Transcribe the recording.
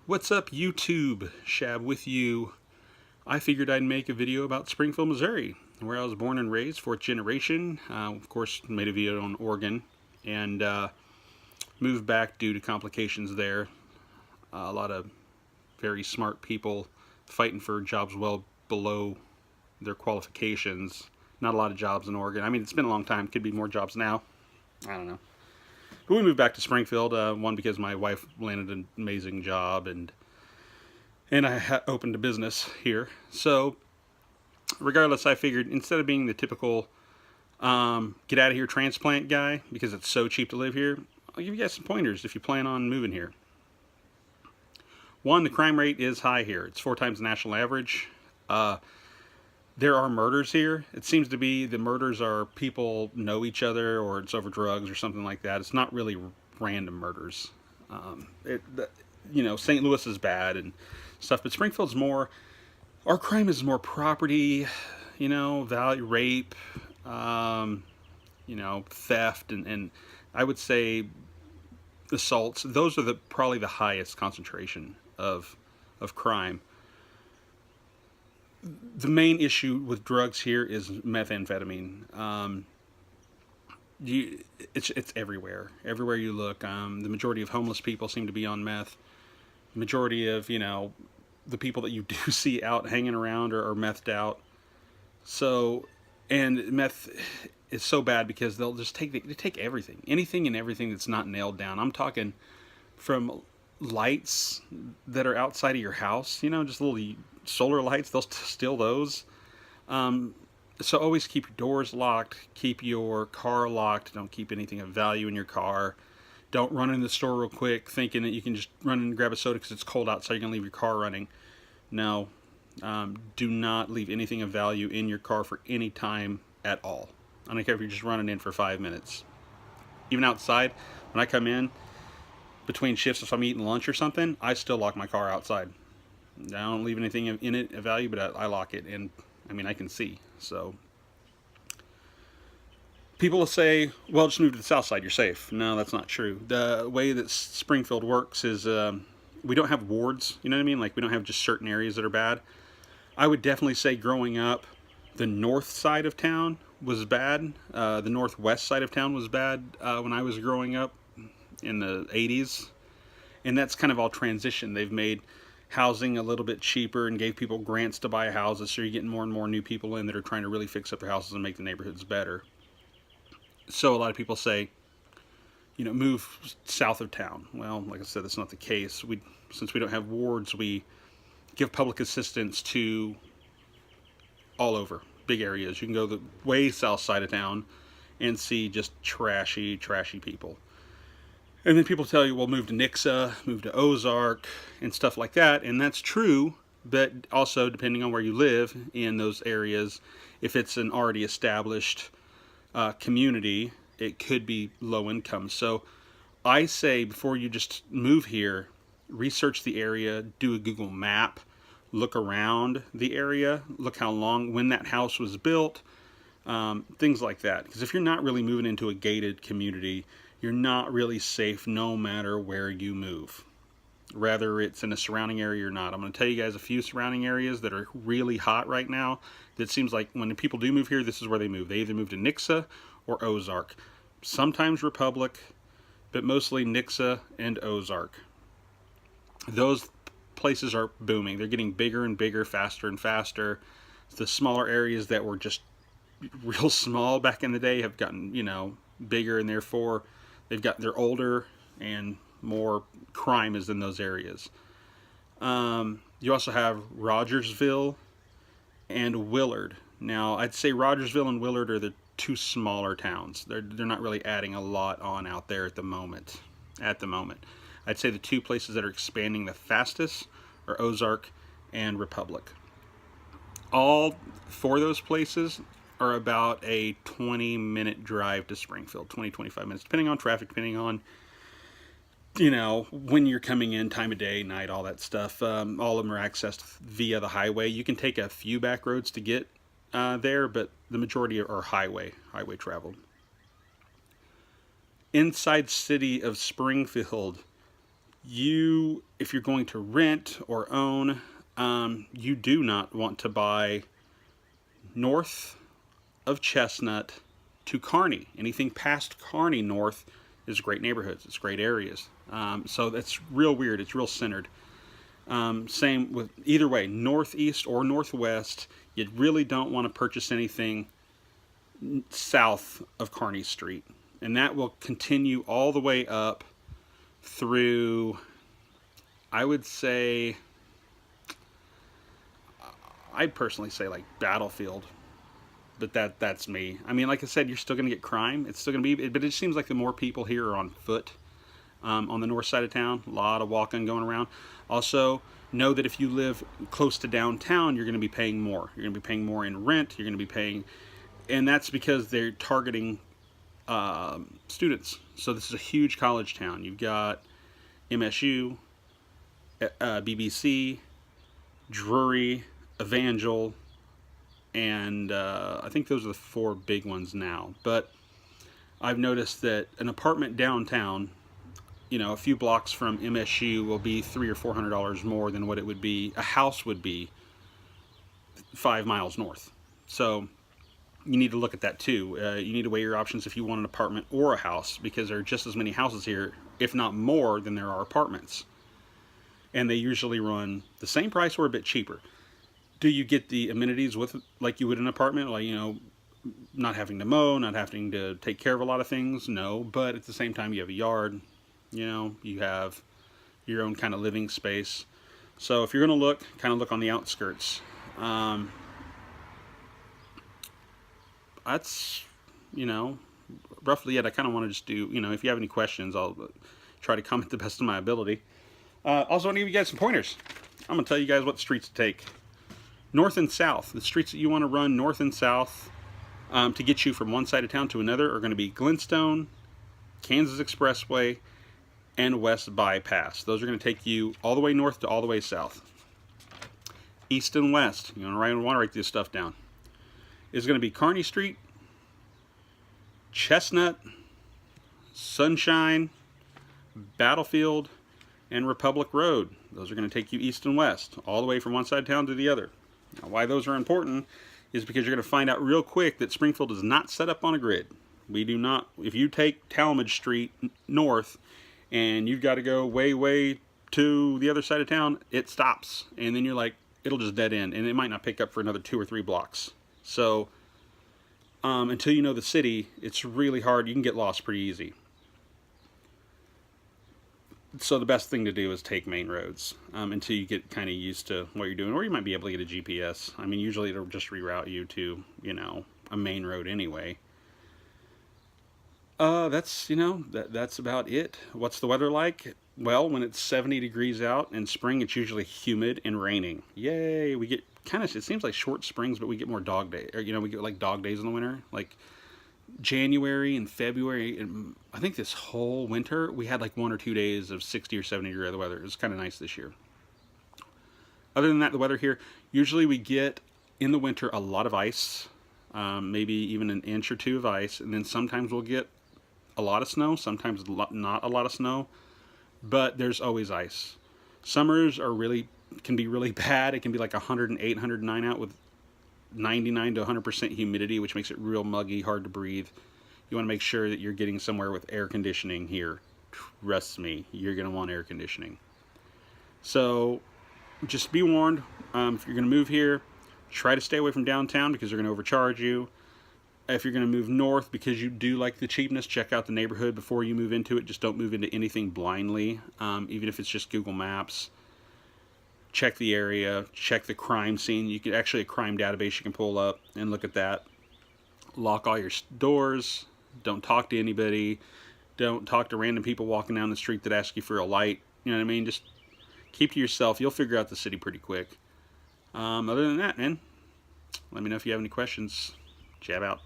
What's up, YouTube? Shab with you. I figured I'd make a video about Springfield, Missouri, where I was born and raised, fourth generation. Of course, made a video on Oregon, and moved back due to complications there. A lot of very smart people fighting for jobs well below their qualifications. Not a lot of jobs in Oregon. I mean, it's been a long time. Could be more jobs now. I don't know. But we moved back to Springfield, one because my wife landed an amazing job, and I opened a business here. So regardless, I figured instead of being the typical get out of here transplant guy, because it's so cheap to live here, I'll give you guys some pointers if you plan on moving here. One, the crime rate is high here. It's 4 times the national average. There are murders here. It seems to be the murders are people know each other, or it's over drugs or something like that. It's not really random murders. St. Louis is bad and stuff, but Springfield's more, our crime is more property, value, rape, theft, and I would say assaults. Those are probably the highest concentration of crime. The main issue with drugs here is methamphetamine. It's everywhere. Everywhere you look. The majority of homeless people seem to be on meth. The majority of, the people that you do see out hanging around are methed out. So, and meth is so bad because they'll just they take everything. Anything and everything that's not nailed down. I'm talking from lights that are outside of your house, just little solar lights, they'll steal those. So always keep your doors locked, keep your car locked, don't keep anything of value in your car. Don't run in the store real quick thinking that you can just run and grab a soda because it's cold outside, you're going to leave your car running. No, do not leave anything of value in your car for any time at all. I don't care if you're just running in for 5 minutes. Even outside, when I come in between shifts, if I'm eating lunch or something, I still lock my car outside. I don't leave anything in it of value, but I lock it, and I can see. So people will say, well, just move to the south side, you're safe. No, that's not true. The way that Springfield works is we don't have wards, you know what I mean? Like, we don't have just certain areas that are bad. I would definitely say growing up, the north side of town was bad. The northwest side of town was bad when I was growing up in the 80s. And that's kind of all transition. They've made housing a little bit cheaper and gave people grants to buy houses, so you're getting more and more new people in that are trying to really fix up their houses and make the neighborhoods better. So a lot of people say, move south of town. Well, like I said, that's not the case. Since we don't have wards, we give public assistance to all over, big areas. You can go the way south side of town and see just trashy people. And then people tell you, well, move to Nixa, move to Ozark, and stuff like that. And that's true, but also depending on where you live in those areas, if it's an already established community, it could be low income. So I say before you just move here, research the area, do a Google map, look around the area, look when that house was built, things like that. Because if you're not really moving into a gated community, you're not really safe no matter where you move, whether it's in a surrounding area or not. I'm going to tell you guys a few surrounding areas that are really hot right now. That seems like when people do move here, this is where they move. They either move to Nixa or Ozark. Sometimes Republic, but mostly Nixa and Ozark. Those places are booming. They're getting bigger and bigger, faster and faster. The smaller areas that were just real small back in the day have gotten, bigger, and therefore they're older and more crime is in those areas. You also have Rogersville and Willard. Now, I'd say Rogersville and Willard are the 2 smaller towns. They're not really adding a lot on out there at the moment. I'd say the 2 places that are expanding the fastest are Ozark and Republic. All 4 of those places are about a 20-minute drive to Springfield, 20-25 minutes, depending on traffic, depending on, when you're coming in, time of day, night, all that stuff. All of them are accessed via the highway. You can take a few back roads to get there, but the majority are highway travel. Inside city of Springfield, if you're going to rent or own, you do not want to buy north of Chestnut to Kearney. Anything past Kearney north is great neighborhoods. It's great areas. So that's real weird. It's real centered. Same with either way, northeast or northwest. You really don't want to purchase anything south of Kearney Street, and that will continue all the way up through, I would say, I'd personally say like Battlefield, but that's me. I mean, like I said, you're still going to get crime. It's still going to be, but it seems like the more people here are on foot on the north side of town. A lot of walking going around. Also, know that if you live close to downtown, you're going to be paying more. You're going to be paying more in rent. You're going to be paying, and that's because they're targeting students. So this is a huge college town. You've got MSU, BBC, Drury, Evangel, and I think those are the 4 big ones now. But I've noticed that an apartment downtown, a few blocks from MSU, will be $300 or $400 more than what it would be, a house would be 5 miles north. So you need to look at that too. You need to weigh your options if you want an apartment or a house, because there are just as many houses here, if not more, than there are apartments. And they usually run the same price or a bit cheaper. Do you get the amenities with like you would an apartment, like not having to mow, not having to take care of a lot of things? No, but at the same time you have a yard, you have your own kind of living space. So if you're going to look, kind of look on the outskirts. That's roughly it. I kind of want to just do, if you have any questions, I'll try to comment the best of my ability. Also, I want to give you guys some pointers. I'm going to tell you guys what streets to take. North and south. The streets that you want to run north and south to get you from one side of town to another are going to be Glenstone, Kansas Expressway, and West Bypass. Those are going to take you all the way north to all the way south. East and west. You want to write this stuff down. Is going to be Kearney Street, Chestnut, Sunshine, Battlefield, and Republic Road. Those are going to take you east and west, all the way from one side of town to the other. Now, why those are important is because you're going to find out real quick that Springfield is not set up on a grid. We do not. If you take Talmadge Street north and you've got to go way to the other side of town, it stops. And then you're like, it'll just dead end. And it might not pick up for another 2 or 3 blocks. So until you know the city, it's really hard. You can get lost pretty easy. So the best thing to do is take main roads until you get kind of used to what you're doing, or you might be able to get a GPS. I mean, usually it'll just reroute you to, a main road anyway. That's about it. What's the weather like? Well, when it's 70 degrees out in spring, it's usually humid and raining. Yay! We get it seems like short springs, but we get more dog days. Or, we get like dog days in the winter. Like January and February, and I think this whole winter, we had like 1 or 2 days of 60 or 70 degree weather. It was kind of nice this year. Other than that, the weather here, usually we get in the winter a lot of ice, maybe even an inch or 2 of ice, and then sometimes we'll get a lot of snow, sometimes not a lot of snow, but there's always ice. Summers can be really bad. It can be like 108, 109 out with 99 to 100% humidity, which makes it real muggy, hard to breathe. You want to make sure that you're getting somewhere with air conditioning here. Trust me, you're going to want air conditioning. So just be warned, if you're going to move here, try to stay away from downtown because they're going to overcharge you. If you're going to move north because you do like the cheapness, check out the neighborhood before you move into it. Just don't move into anything blindly, even if it's just Google Maps. Check the area, check the crime scene. You can actually a crime database you can pull up and look at that. Lock all your doors. Don't talk to anybody. Don't talk to random people walking down the street that ask you for a light. You know what I mean? Just keep to yourself. You'll figure out the city pretty quick. Other than that, man, let me know if you have any questions. Jab out.